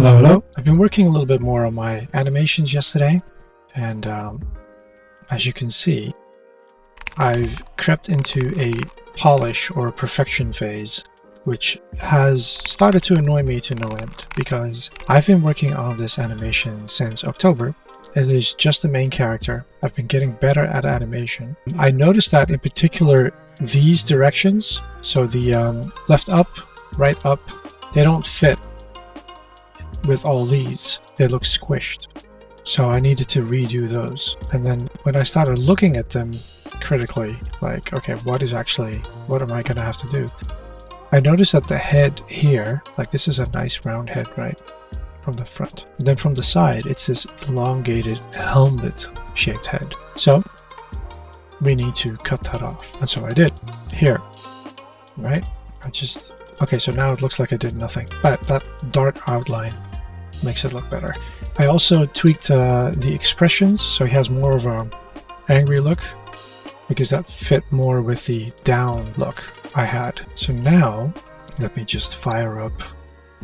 Hello. I've been working a little bit more on my animations yesterday, and as you can see, I've crept into a polish or perfection phase, which has started to annoy me to no end, because I've been working on this animation since October. It is just the main character. I've been getting better at animation. I noticed that in particular these directions, so the left up, right up, they don't fit with all these. They look squished. So I needed to redo those. And then when I started looking at them critically, like, okay, what am I gonna have to do? I noticed that the head here, like this is a nice round head, right? From the front. And then from the side, it's this elongated helmet shaped head. So we need to cut that off. And so I did here, right? Okay, so now it looks like I did nothing, but that dark outline makes it look better. I also tweaked the expressions, so he has more of a angry look, because that fit more with the down look I had. So now, let me just fire up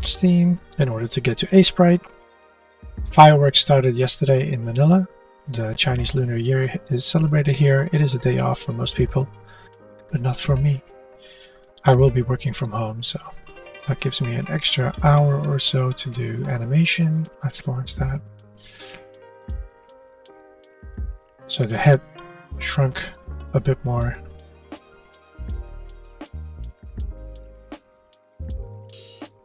Steam in order to get to Aseprite. Fireworks started yesterday in Manila. The Chinese Lunar Year is celebrated here. It is a day off for most people, but not for me. I will be working from home, so that gives me an extra hour or so to do animation. Let's launch that. So the head shrunk a bit more.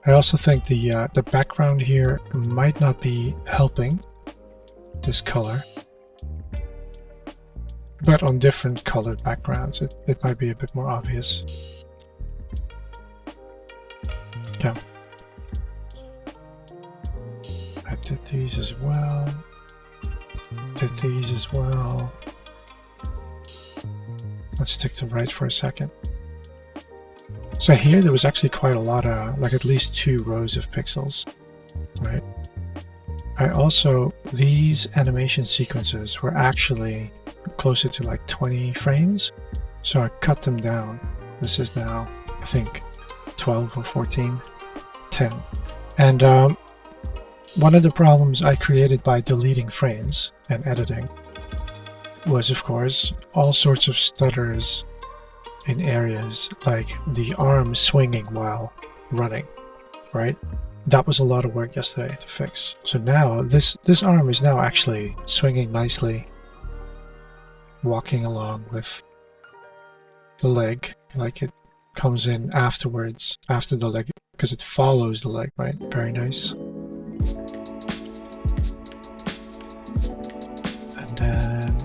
I also think the background here might not be helping this color, but on different colored backgrounds it might be a bit more obvious. Okay. I did these as well. Did these as well. Let's stick to right for a second. So here there was actually quite a lot of, like at least 2 rows of pixels, right? These animation sequences were actually closer to like 20 frames. So I cut them down. This is now, I think, 12 or 14, 10. And one of the problems I created by deleting frames and editing was, of course, all sorts of stutters in areas like the arm swinging while running, right? That was a lot of work yesterday to fix. So now this arm is now actually swinging nicely, walking along with the leg, like it comes in afterwards, after the leg, because it follows the leg, right? Very nice. And then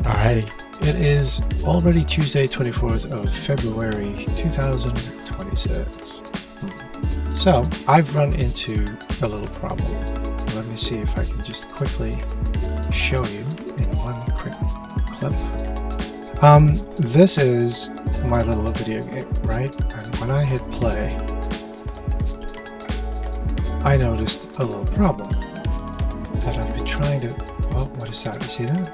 alrighty, it is already Tuesday, 24th of February 2026. So I've run into a little problem. Let me see if I can just quickly show you in one quick clip. This is my little video game, right? And when I hit play, I noticed a little problem that I've been trying to... Oh, what is that? You see that?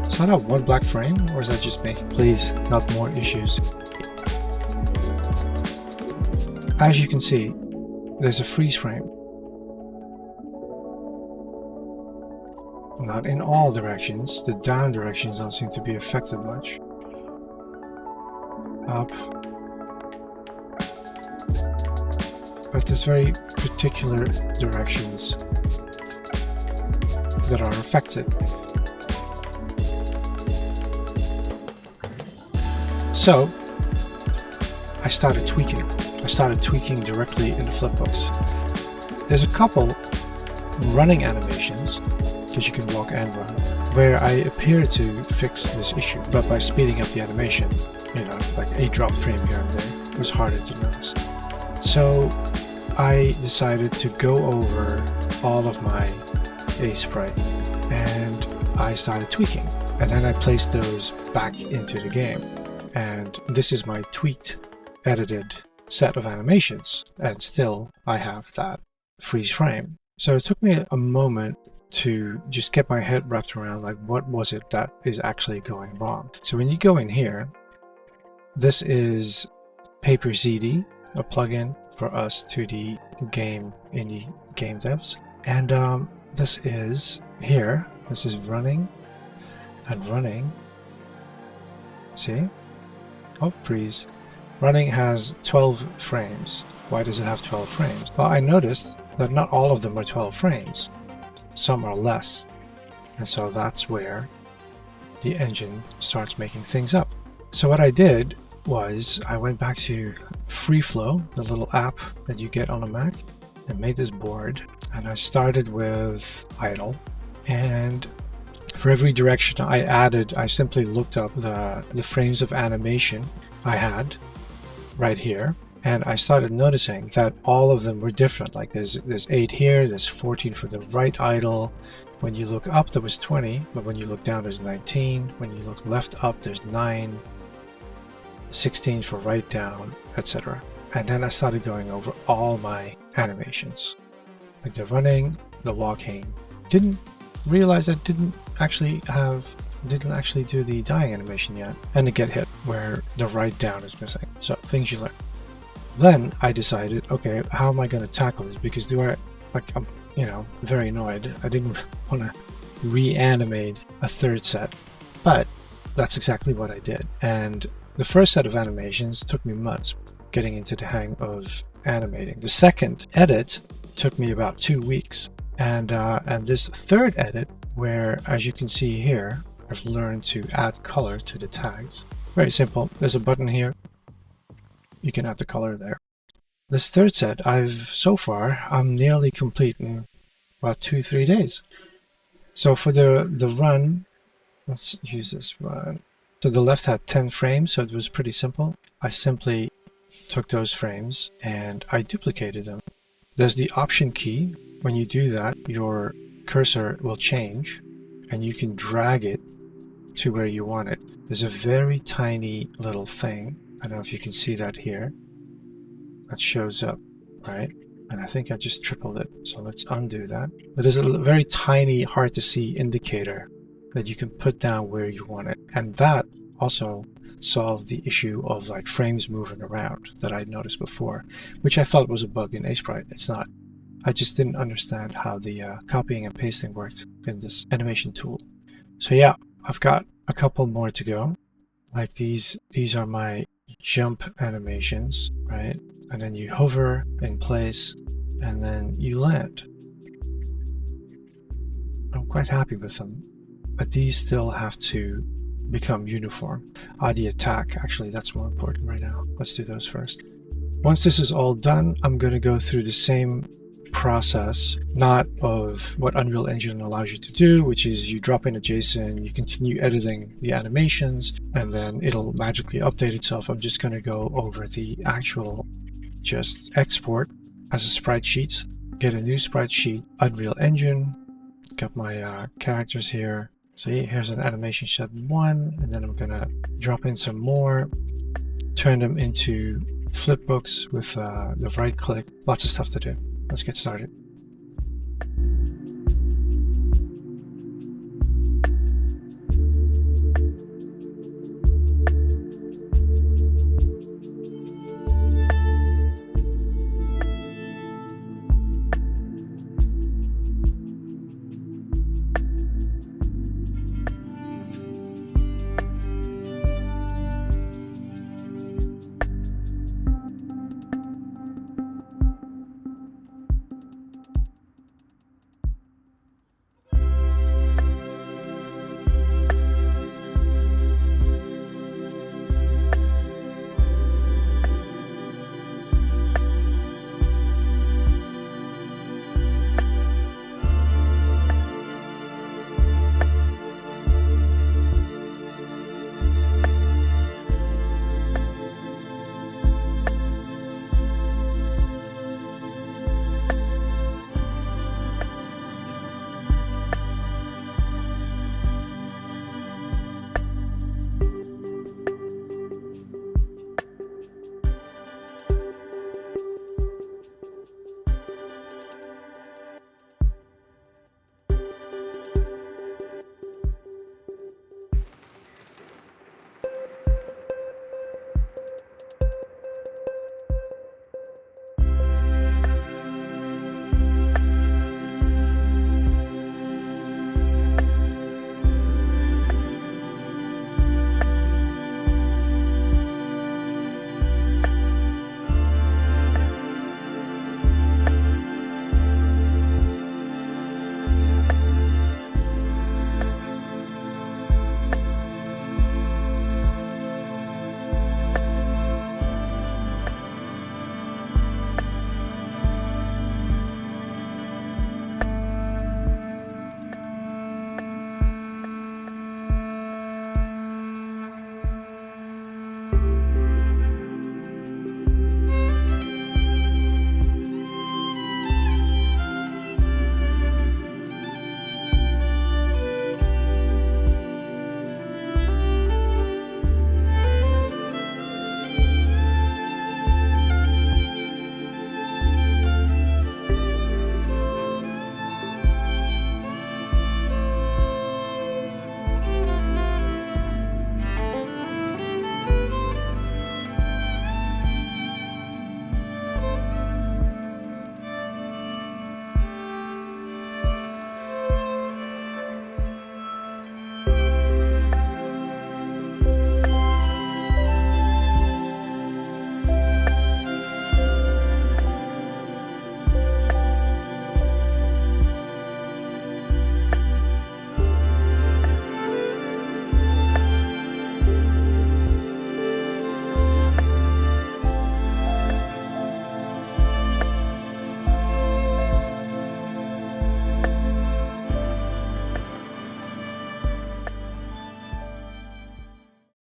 Is that a one black frame, or is that just me? Please, not more issues. As you can see, there's a freeze frame. Not in all directions. The down directions don't seem to be affected much. Up. But there's very particular directions that are affected. So I started tweaking. I started tweaking directly in the flipbooks. There's a couple running animations, because you can walk and run, where I appear to fix this issue, but by speeding up the animation, you know, like a drop frame here and there, it was harder to notice. So I decided to go over all of my Aseprite and I started tweaking. and then I placed those back into the game. And this is my tweaked, edited set of animations, and still I have that freeze frame. So it took me a moment to just get my head wrapped around like what was it that is actually going wrong. So when you go in here, this is Paper CD, a plugin for us 2D game indie game devs, and this is here. This is running and running. See? Oh, freeze. Running has 12 frames. Why does it have 12 frames? Well, I noticed that not all of them are 12 frames. Some are less. And so that's where the engine starts making things up. So what I did was I went back to FreeFlow, the little app that you get on a Mac, and made this board. And I started with idle. And for every direction I simply looked up the frames of animation I had right here, and I started noticing that all of them were different. Like there's 8 here, there's 14 for the right idle. When you look up there was 20, but when you look down there's 19. When you look left up there's 9, 16 for right down, etc. And then I started going over all my animations, like the running, the walking. Didn't realize I didn't actually do the dying animation yet, and the get hit where the right down is missing. So things you learn. Then I decided, okay, how am I going to tackle this? Because I'm very annoyed. I didn't want to reanimate a third set, but that's exactly what I did. And the first set of animations took me months getting into the hang of animating. The second edit took me about 2 weeks. And this third edit, where, as you can see here, I've learned to add color to the tags. Very simple. There's a button here. You can add the color there. This third set, I'm nearly complete in about 2-3 days. So for the run, let's use this run. So the left had 10 frames, so it was pretty simple. I simply took those frames and I duplicated them. There's the Option key. When you do that, your cursor will change and you can drag it to where you want it. There's a very tiny little thing. I don't know if you can see that here. That shows up, right? And I think I just tripled it. So let's undo that. But there's a very tiny, hard to see indicator that you can put down where you want it. And that also solved the issue of like frames moving around that I'd noticed before, which I thought was a bug in Aseprite. It's not. I just didn't understand how the copying and pasting worked in this animation tool. So yeah, I've got a couple more to go. Like these are my jump animations, right? And then you hover in place and then you land. I'm quite happy with them, but these still have to become uniform. The attack, actually, that's more important right now. Let's do those first. Once this is all done, I'm going to go through the same process, not of what Unreal Engine allows you to do, which is you drop in a JSON, you continue editing the animations, and then it'll magically update itself. I'm just going to go over the actual just export as a sprite sheet, get a new sprite sheet, Unreal Engine, got my characters here. So here's an animation set 1, and then I'm going to drop in some more, turn them into flipbooks with the right click. Lots of stuff to do. Let's get started.